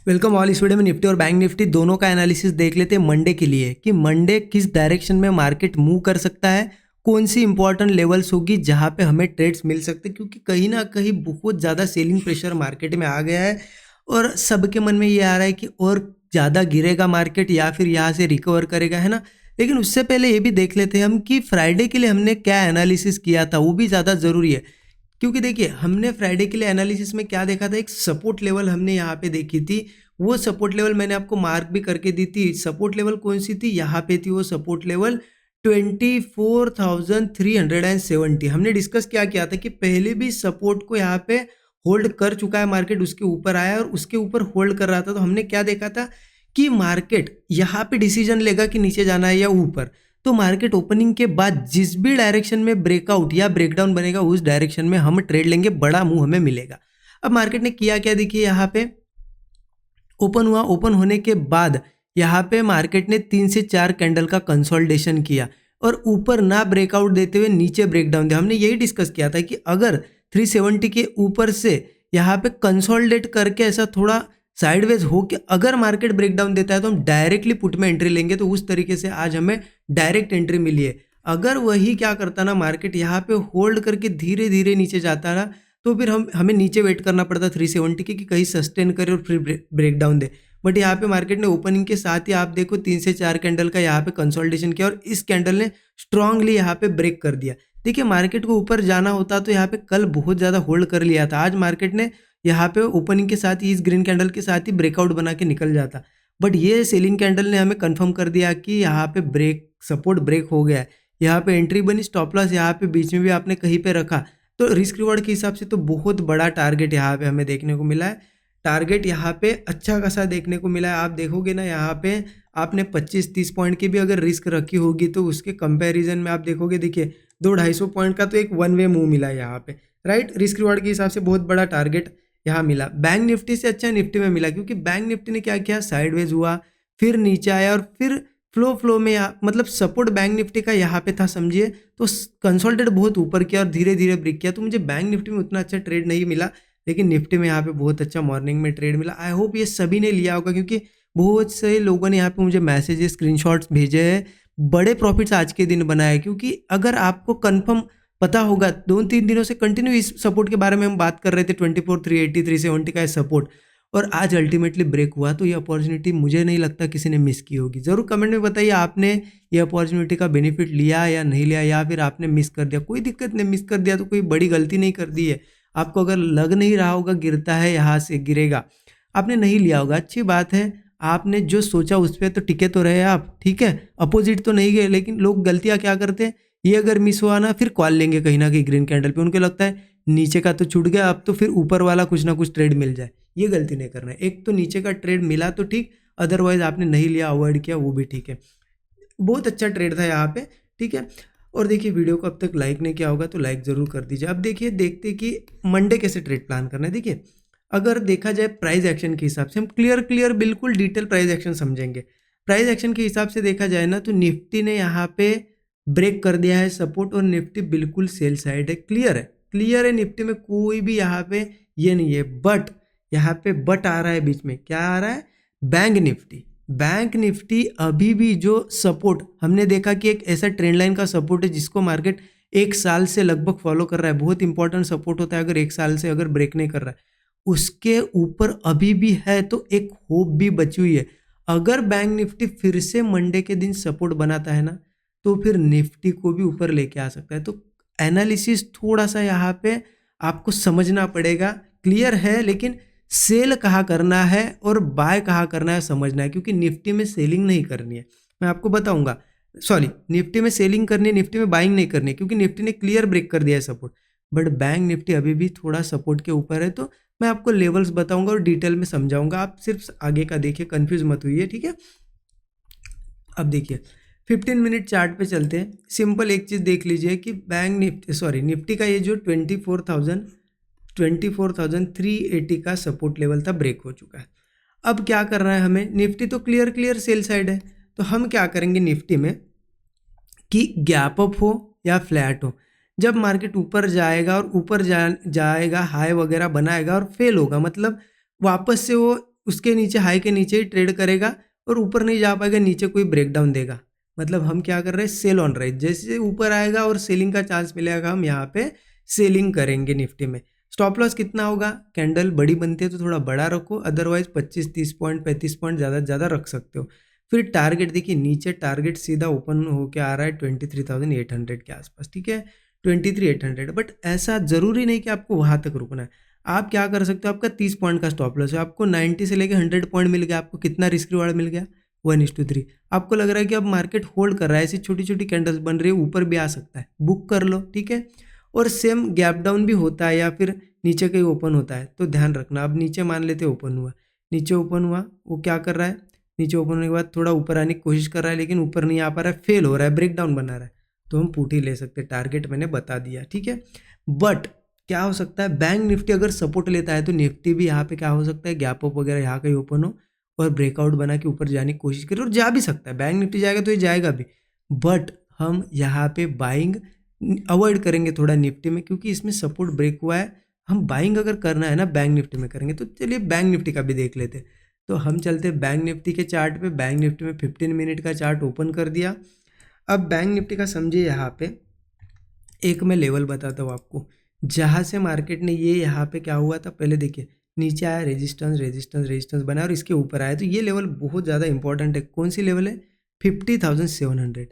Welcome all. इस video में Nifty और बैंक निफ्टी दोनों का एनालिसिस देख लेते हैं मंडे के लिए कि मंडे किस डायरेक्शन में मार्केट मूव कर सकता है, कौन सी इंपॉर्टेंट लेवल्स होगी जहां पे हमें ट्रेड्स मिल सकते हैं, क्योंकि कहीं ना कहीं बहुत ज़्यादा सेलिंग प्रेशर मार्केट में आ गया है और सबके मन में ये आ रहा है कि और ज़्यादा गिरेगा मार्केट या फिर यहाँ से रिकवर करेगा, है ना। लेकिन उससे पहले ये भी देख लेते हैं हम कि फ्राइडे के लिए हमने क्या एनालिसिस किया था, वो भी ज़्यादा ज़रूरी है। क्योंकि देखिए हमने फ्राइडे के लिए एनालिसिस में क्या देखा था, एक सपोर्ट लेवल हमने यहाँ पे देखी थी। वो सपोर्ट लेवल मैंने आपको मार्क भी करके दी थी। सपोर्ट लेवल कौन सी थी, यहाँ पे थी वो सपोर्ट लेवल 24,370। हमने डिस्कस क्या किया था कि पहले भी सपोर्ट को यहाँ पे होल्ड कर चुका है मार्केट, उसके ऊपर आया और उसके ऊपर होल्ड कर रहा था। तो हमने क्या देखा था कि मार्केट यहाँ पे डिसीजन लेगा कि नीचे जाना है या ऊपर। तो मार्केट ओपनिंग के बाद जिस भी डायरेक्शन में ब्रेकआउट या ब्रेकडाउन बनेगा उस डायरेक्शन में हम ट्रेड लेंगे, बड़ा मूव हमें मिलेगा। अब मार्केट ने किया क्या, देखिए यहाँ पे ओपन हुआ, ओपन होने के बाद यहाँ पे मार्केट ने 3 से 4 कैंडल का कंसोलिडेशन किया और ऊपर ना ब्रेकआउट देते हुए नीचे ब्रेकडाउन दिया। हमने यही डिस्कस किया था कि अगर 370 के ऊपर से यहाँ पे कंसोलिडेट करके ऐसा थोड़ा साइडवेज हो के अगर मार्केट ब्रेकडाउन देता है तो हम डायरेक्टली पुट में एंट्री लेंगे। तो उस तरीके से आज हमें डायरेक्ट एंट्री मिली है। अगर वही क्या करता ना, मार्केट यहाँ पे होल्ड करके धीरे धीरे नीचे जाता ना, तो फिर हमें नीचे वेट करना पड़ता 370 की कि कहीं सस्टेन करे और फिर ब्रेकडाउन दे। बट यहाँ पे मार्केट ने ओपनिंग के साथ ही आप देखो 3 से 4 कैंडल का यहाँ पे कंसोलिडेशन किया और इस कैंडल ने स्ट्रांगली यहाँ पे ब्रेक कर दिया। देखिए मार्केट को ऊपर जाना होता तो यहाँ पे कल बहुत ज़्यादा होल्ड कर लिया था, आज मार्केट ने यहाँ पे ओपनिंग के साथ ही इस ग्रीन कैंडल के साथ ही ब्रेकआउट बना के निकल जाता। बट ये सेलिंग कैंडल ने हमें कंफर्म कर दिया कि यहाँ पे सपोर्ट ब्रेक हो गया है। यहाँ पे एंट्री बनी, स्टॉप लॉस यहाँ पे बीच में भी आपने कहीं पे रखा, तो रिस्क रिवॉर्ड के हिसाब से तो बहुत बड़ा टारगेट यहाँ पे हमें देखने को मिला है। टारगेट यहाँ पे अच्छा खासा देखने को मिला है। आप देखोगे ना, यहाँ पे आपने 25-30 पॉइंट की भी अगर रिस्क रखी होगी तो उसके कंपैरिजन में आप देखोगे, देखिए 200-250 पॉइंट का तो एक वन वे मूव मिला है यहाँ पे, राइट। रिस्क रिवॉर्ड के हिसाब से बहुत बड़ा टारगेट यहाँ मिला। बैंक निफ्टी से अच्छा निफ्टी में मिला, क्योंकि बैंक निफ्टी ने क्या किया, साइडवेज हुआ, फिर नीचे आया और फिर फ्लो में मतलब सपोर्ट बैंक निफ्टी का यहाँ पे था समझिए, तो कंसोलिडेट बहुत ऊपर किया और धीरे धीरे ब्रेक किया। तो मुझे बैंक निफ्टी में उतना अच्छा ट्रेड नहीं मिला, लेकिन निफ्टी में यहाँ पे बहुत अच्छा मॉर्निंग में ट्रेड मिला। आई होप ये सभी ने लिया होगा, क्योंकि बहुत से लोगों ने यहाँ पे मुझे मैसेजेस स्क्रीनशॉट्स भेजे हैं, बड़े प्रॉफिट्स आज के दिन बनाए। क्योंकि अगर आपको कन्फर्म पता होगा, 2-3 दिनों से कंटिन्यू इस सपोर्ट के बारे में हम बात कर रहे थे, 24,380 370 का सपोर्ट, और आज अल्टीमेटली ब्रेक हुआ, तो ये अपॉर्चुनिटी मुझे नहीं लगता किसी ने मिस की होगी। ज़रूर कमेंट में बताइए आपने ये अपॉर्चुनिटी का बेनिफिट लिया या नहीं लिया, या फिर आपने मिस कर दिया। कोई दिक्कत नहीं, मिस कर दिया तो कोई बड़ी गलती नहीं कर दी है। आपको अगर लग नहीं रहा होगा गिरता है, यहाँ से गिरेगा, आपने नहीं लिया होगा, अच्छी बात है। आपने जो सोचा उस पर तो टिके तो रहे आप, ठीक है, अपोजिट तो नहीं गए। लेकिन लोग गलतियाँ क्या करते हैं, ये अगर मिस हुआ ना, फिर कॉल लेंगे कहीं ना कहीं ग्रीन कैंडल पे, उनको लगता है नीचे का तो छूट गया, अब तो फिर ऊपर वाला कुछ ना कुछ ट्रेड मिल जाए। ये गलती नहीं करना है। एक तो नीचे का ट्रेड मिला तो ठीक, अदरवाइज आपने नहीं लिया, अवॉइड किया, वो भी ठीक है। बहुत अच्छा ट्रेड था यहाँ पे, ठीक है। और देखिए वीडियो को अब तक लाइक नहीं किया होगा तो लाइक ज़रूर कर दीजिए। अब देखिए देखते कि मंडे कैसे ट्रेड प्लान करना है। देखिए अगर देखा जाए प्राइस एक्शन के हिसाब से, हम क्लियर बिल्कुल डिटेल प्राइस एक्शन समझेंगे। प्राइस एक्शन के हिसाब से देखा जाए ना, तो निफ्टी ने यहाँ पे ब्रेक कर दिया है सपोर्ट और निफ्टी बिल्कुल सेल साइड है, क्लियर है निफ्टी में कोई भी यहाँ पे ये नहीं है। बट यहाँ पे बट आ रहा है बीच में, क्या आ रहा है, बैंक निफ्टी अभी भी जो सपोर्ट हमने देखा कि एक ऐसा ट्रेंड लाइन का सपोर्ट है जिसको मार्केट 1 साल से लगभग फॉलो कर रहा है। बहुत इंपॉर्टेंट सपोर्ट होता है, अगर 1 साल से अगर ब्रेक नहीं कर रहा है, उसके ऊपर अभी भी है, तो एक होप भी बची हुई है। अगर बैंक निफ्टी फिर से मंडे के दिन सपोर्ट बनाता है ना, तो फिर निफ्टी को भी ऊपर लेके आ सकता है। तो एनालिसिस थोड़ा सा यहाँ पे आपको समझना पड़ेगा, क्लियर है, लेकिन सेल कहाँ करना है और बाय कहाँ करना है समझना है। क्योंकि निफ्टी में सेलिंग नहीं करनी है, मैं आपको बताऊंगा। सॉरी, निफ्टी में सेलिंग करनी है, निफ्टी में बाइंग नहीं करनी है, क्योंकि निफ्टी ने क्लियर ब्रेक कर दिया है सपोर्ट। बट बैंक निफ्टी अभी भी थोड़ा सपोर्ट के ऊपर है, तो मैं आपको लेवल्स बताऊंगा और डिटेल में समझाऊंगा। आप सिर्फ आगे का देखिए, कंफ्यूज मत हुइए, ठीक है। अब देखिए 15 मिनट चार्ट पे चलते हैं। सिंपल एक चीज़ देख लीजिए कि निफ्टी का ये जो 24,380 का सपोर्ट लेवल था, ब्रेक हो चुका है। अब क्या करना है हमें, निफ्टी तो क्लियर सेल साइड है, तो हम क्या करेंगे निफ्टी में कि गैप अप हो या फ्लैट हो, जब मार्केट ऊपर जाएगा और ऊपर जाएगा, हाई वगैरह बनाएगा और फेल होगा, मतलब वापस से वो उसके नीचे हाई के नीचे ही ट्रेड करेगा और ऊपर नहीं जा पाएगा, नीचे कोई ब्रेकडाउन देगा। मतलब हम क्या कर रहे हैं, सेल ऑन राइट। जैसे ऊपर आएगा और सेलिंग का चांस मिलेगा, हम यहाँ पे सेलिंग करेंगे निफ्टी में। स्टॉप लॉस कितना होगा, कैंडल बड़ी बनती है तो थोड़ा बड़ा रखो, अदरवाइज 25-30 पॉइंट 35 पॉइंट ज़्यादा से ज़्यादा रख सकते हो। फिर टारगेट देखिए, नीचे टारगेट सीधा ओपन होके आ रहा है 23,800 के आसपास, ठीक है, 23,800। बट ऐसा ज़रूरी नहीं कि आपको वहाँ तक रुकना है। आप क्या कर सकते हो, आपका 30 पॉइंट का स्टॉप लॉस है, आपको 90 से लेकर 100 पॉइंट मिल गया, आपको कितना रिस्क रिवार्ड मिल गया, 1:3। आपको लग रहा है कि अब मार्केट होल्ड कर रहा है, ऐसी छोटी छोटी कैंडल्स बन रही है, ऊपर भी आ सकता है, बुक कर लो, ठीक है। और सेम गैप डाउन भी होता है या फिर नीचे कहीं ओपन होता है, तो ध्यान रखना। अब नीचे मान लेते ओपन हुआ, नीचे ओपन हुआ, वो क्या कर रहा है, नीचे ओपन होने के बाद थोड़ा ऊपर आने की कोशिश कर रहा है, लेकिन ऊपर नहीं आ पा रहा है, फेल हो रहा है, ब्रेकडाउन बना रहा है, तो हम पुट ही ले सकते हैं। टारगेट मैंने बता दिया, ठीक है। बट क्या हो सकता है, बैंक निफ्टी अगर सपोर्ट लेता है तो निफ्टी भी यहाँ पे क्या हो सकता है, गैप अप वगैरह यहाँ कहीं ओपन हो और ब्रेकआउट बना के ऊपर जाने की कोशिश करे, और जा भी सकता है। बैंक निफ्टी जाएगा तो ये जाएगा भी, बट हम यहाँ पे बाइंग अवॉइड करेंगे थोड़ा निफ्टी में, क्योंकि इसमें सपोर्ट ब्रेक हुआ है। हम बाइंग अगर करना है ना बैंक निफ्टी में करेंगे, तो चलिए बैंक निफ्टी का भी देख लेते हैं। तो हम चलते बैंक निफ्टी के चार्ट पे। बैंक निफ्टी में 15 मिनट का चार्ट ओपन कर दिया। अब बैंक निफ्टी का समझिए, यहाँ पे एक मैं लेवल बताता हूँ आपको, जहाँ से मार्केट ने ये यहाँ पे क्या हुआ था, पहले देखिए नीचे आया, रेजिस्टेंस रेजिस्टेंस रेजिस्टेंस बनाया और इसके ऊपर आया, तो ये लेवल बहुत ज़्यादा इंपॉर्टेंट है। कौन सी लेवल है, 50,700।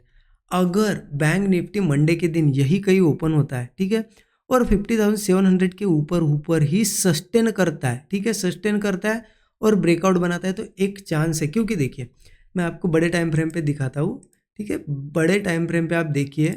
अगर बैंक निफ्टी मंडे के दिन यही कहीं ओपन होता है, ठीक है, और 50,700 के ऊपर ऊपर ही सस्टेन करता है, ठीक है, सस्टेन करता है और ब्रेकआउट बनाता है, तो एक चांस है। क्योंकि देखिए मैं आपको बड़े टाइम फ्रेम पे दिखाता हूँ, ठीक है, बड़े टाइम फ्रेम पे आप देखिए,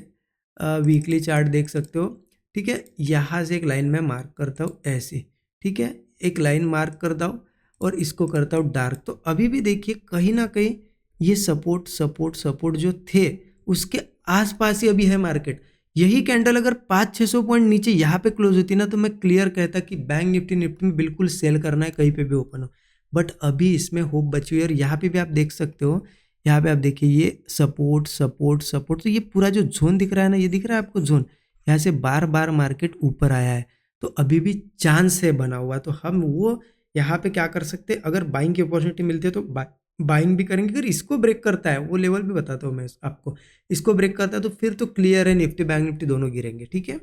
वीकली चार्ट देख सकते हो, ठीक है। यहाँ से एक लाइन मैं मार्क करता हूँ ऐसे, ठीक है, एक लाइन मार्क करता हूँ और इसको करता हूँ डार्क। तो अभी भी देखिए कहीं ना कहीं ये सपोर्ट सपोर्ट सपोर्ट जो थे उसके आसपास ही अभी है मार्केट। यही कैंडल अगर 500-600 पॉइंट नीचे यहाँ पे क्लोज होती ना, तो मैं क्लियर कहता कि बैंक निफ्टी में बिल्कुल सेल करना है, कहीं पे भी ओपन हो। बट अभी इसमें होप बची हुई है, और यहाँ पे भी आप देख सकते हो, यहाँ पे आप देखिए ये सपोर्ट सपोर्ट सपोर्ट, तो ये पूरा जो जोन दिख रहा है ना, ये दिख रहा है आपको जोन, यहाँ से बार बार मार्केट ऊपर आया है, तो अभी भी चांस है बना हुआ। तो हम वो यहाँ पे क्या कर सकते हैं, अगर बाइंग की अपॉर्चुनिटी मिलती है तो बाइंग भी करेंगे। अगर इसको ब्रेक करता है, वो लेवल भी बताता हूँ मैं आपको, इसको ब्रेक करता है तो फिर तो क्लियर है, निफ्टी बैंक निफ्टी दोनों गिरेंगे, ठीक है।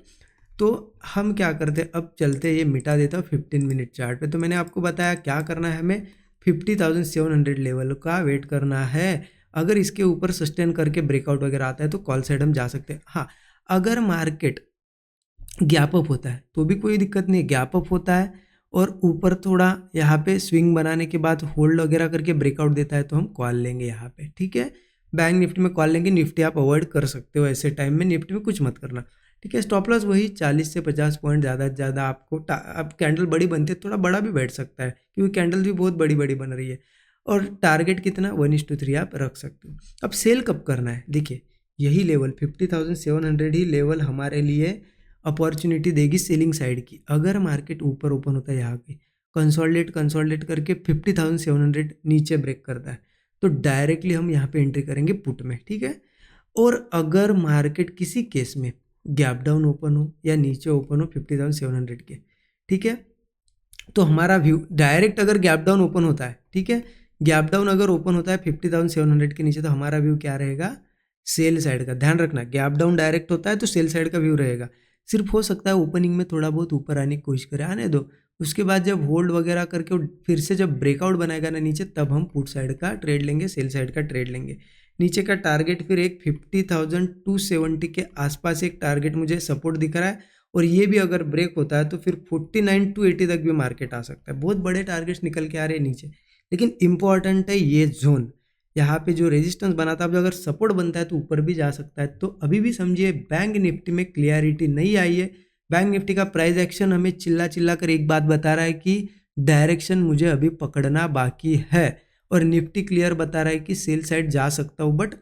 तो हम क्या करते हैं, अब चलते ये मिटा देता हूँ 15 मिनट चार्ट पे। तो मैंने आपको बताया क्या करना है, हमें 50,700 लेवल का वेट करना है। अगर इसके ऊपर सस्टेन करके ब्रेकआउट वगैरह आता है तो कॉल साइड हम जा सकते हैं। हाँ, अगर मार्केट गैप अप होता है तो भी कोई दिक्कत नहीं है, गैप अप होता है और ऊपर थोड़ा यहाँ पे स्विंग बनाने के बाद होल्ड वगैरह करके ब्रेकआउट देता है तो हम कॉल लेंगे यहाँ पे, ठीक है। बैंक निफ्टी में कॉल लेंगे, निफ्टी आप अवॉइड कर सकते हो ऐसे टाइम में, निफ्टी में कुछ मत करना, ठीक है। स्टॉप लॉस वही 40 से 50 पॉइंट ज़्यादा से ज़्यादा आपको। अब कैंडल बड़ी बनती है, थोड़ा बड़ा भी बैठ सकता है क्योंकि कैंडल भी बहुत बड़ी बड़ी बन रही है। और टारगेट कितना, 1:3 आप रख सकते हो। अब सेल कब करना है, देखिए यही लेवल 50,700 ही लेवल हमारे लिए अपॉर्चुनिटी देगी सेलिंग साइड की। अगर मार्केट ऊपर ओपन होता है, यहाँ पे कंसोलिडेट करके 50,700 नीचे ब्रेक करता है, तो डायरेक्टली हम यहाँ पे एंट्री करेंगे पुट में, ठीक है। और अगर मार्केट किसी केस में गैप डाउन ओपन हो या नीचे ओपन हो 50,700 के, ठीक है, तो हमारा व्यू डायरेक्ट, अगर गैप डाउन ओपन होता है, ठीक है, गैप डाउन अगर ओपन होता है 50,700 के नीचे, तो हमारा व्यू क्या रहेगा, सेल साइड का। ध्यान रखना, गैप डाउन डायरेक्ट होता है तो सेल साइड का व्यू रहेगा। सिर्फ हो सकता है ओपनिंग में थोड़ा बहुत ऊपर आने की कोशिश करे, आने दो, उसके बाद जब होल्ड वगैरह करके फिर से जब ब्रेकआउट बनाएगा ना नीचे, तब हम पुट साइड का ट्रेड लेंगे, सेल साइड का ट्रेड लेंगे। नीचे का टारगेट फिर एक 50,270 के आसपास एक टारगेट मुझे सपोर्ट दिख रहा है, और ये भी अगर ब्रेक होता है तो फिर 49,280 तक भी मार्केट आ सकता है। बहुत बड़े टारगेट्स निकल के आ रहे हैं नीचे, लेकिन इंपॉर्टेंट है ये जोन, यहाँ पे जो रेजिस्टेंस बना था, अब अगर सपोर्ट बनता है तो ऊपर भी जा सकता है। तो अभी भी समझिए बैंक निफ्टी में क्लियरिटी नहीं आई है। बैंक निफ्टी का प्राइस एक्शन हमें चिल्ला कर एक बात बता रहा है कि डायरेक्शन मुझे अभी पकड़ना बाकी है, और निफ्टी क्लियर बता रहा है कि सेल साइड जा सकता हूँ। बट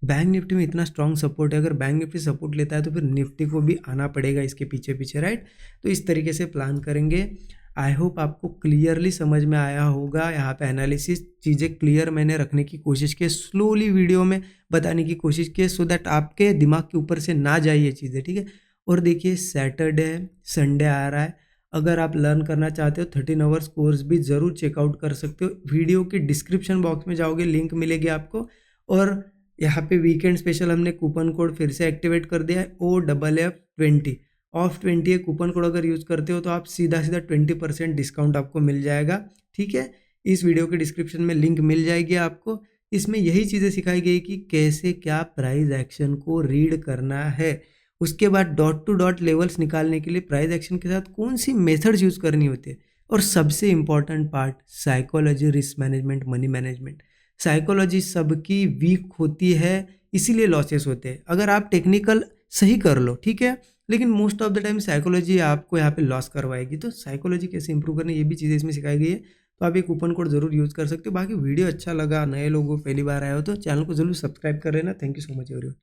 बैंक निफ्टी में इतना स्ट्रॉन्ग सपोर्ट है, अगर बैंक निफ्टी सपोर्ट लेता है तो फिर निफ्टी को भी आना पड़ेगा इसके पीछे पीछे, राइट। तो इस तरीके से प्लान करेंगे। आई होप आपको क्लियरली समझ में आया होगा। यहाँ पे एनालिसिस चीज़ें क्लियर मैंने रखने की कोशिश की, स्लोली वीडियो में बताने की कोशिश की, सो दैट आपके दिमाग के ऊपर से ना जाए ये चीज़ें, ठीक है। और देखिए सैटरडे संडे आ रहा है, अगर आप लर्न करना चाहते हो 13 आवर्स कोर्स भी ज़रूर चेकआउट कर सकते हो। वीडियो की डिस्क्रिप्शन बॉक्स में जाओगे, लिंक मिलेगी आपको। और यहाँ पे वीकेंड स्पेशल हमने कूपन कोड फिर से एक्टिवेट कर दिया है, OFF20 OFF20 ये कूपन कोड अगर यूज़ करते हो तो आप सीधा 20% डिस्काउंट आपको मिल जाएगा। ठीक है, इस वीडियो के डिस्क्रिप्शन में लिंक मिल जाएगी आपको। इसमें यही चीज़ें सिखाई गई कि कैसे क्या प्राइस एक्शन को रीड करना है, उसके बाद डॉट टू डॉट लेवल्स निकालने के लिए प्राइस एक्शन के साथ कौन सी मेथड्स यूज़ करनी होती है, और सबसे important part psychology, risk management, money management. Psychology सबकी वीक होती है, इसीलिए लॉसेस होते हैं। अगर आप टेक्निकल सही कर लो, ठीक है, लेकिन most of the time psychology आपको यहाँ पे लॉस करवाएगी। तो साइकोलॉजी कैसे इंप्रूव करनी, ये भी चीज़ें इसमें सिखाई गई है। तो आप ये कूपन कोड जरूर यूज़ कर सकते हो। बाकी वीडियो अच्छा लगा, नए लोगों पहली बार आए हो तो चैनल को जरूर सब्सक्राइब कर लेना। Thank you so much everyone.